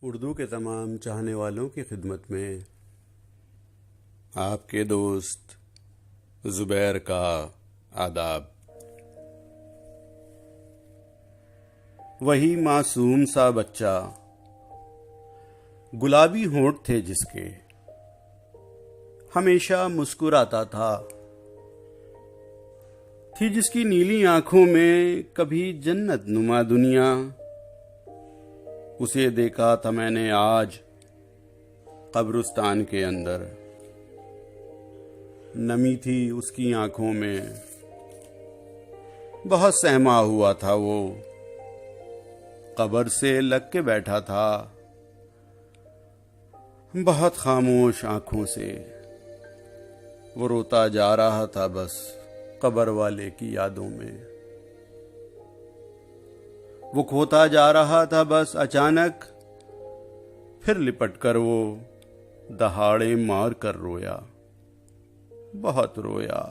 उर्दू के तमाम चाहने वालों की खिदमत में आपके दोस्त ज़ुबैर का आदाब। वही मासूम सा बच्चा, गुलाबी होंठ थे जिसके, हमेशा मुस्कुराता था। थी जिसकी नीली आंखों में कभी जन्नत नुमा दुनिया। उसे देखा था मैंने आज कब्रिस्तान के अंदर। नमी थी उसकी आंखों में, बहुत सहमा हुआ था वो। कब्र से लग के बैठा था, बहुत खामोश आंखों से। वो रोता जा रहा था बस कब्र वाले की यादों में। वो खोता जा रहा था बस अचानक, फिर लिपट कर वो दहाड़े मार कर रोया। बहुत रोया,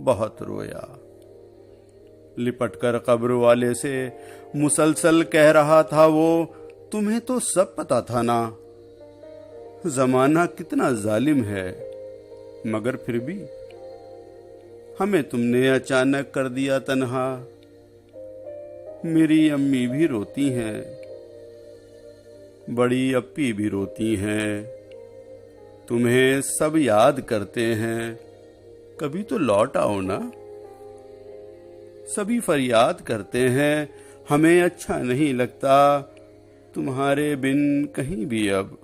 बहुत रोया। लिपट कर कब्र वाले से मुसलसल कह रहा था वो, तुम्हें तो सब पता था ना, जमाना कितना जालिम है, मगर फिर भी हमें तुमने अचानक कर दिया तन्हा। मेरी अम्मी भी रोती हैं, बड़ी अप्पी भी रोती हैं, तुम्हें सब याद करते हैं, कभी तो लौट आओ ना। सभी फरियाद करते हैं, हमें अच्छा नहीं लगता तुम्हारे बिन कहीं भी अब।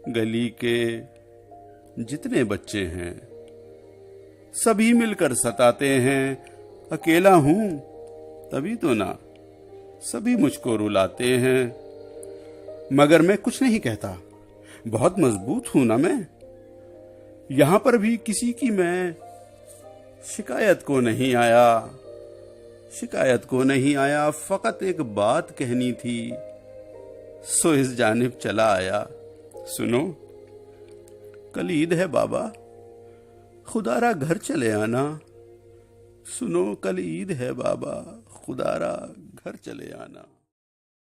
गली के जितने बच्चे हैं सभी मिलकर सताते हैं, अकेला हूं तभी तो ना, सभी मुझको रुलाते हैं। मगर मैं कुछ नहीं कहता, बहुत मजबूत हूं ना मैं। यहां पर भी किसी की मैं शिकायत को नहीं आया, शिकायत को नहीं आया। फकत एक बात कहनी थी, सो इस जानिब चला आया। सुनो, कल ईद है बाबा, खुदारा घर चले आना। सुनो, कल ईद है बाबा, खुदारा घर चले आना।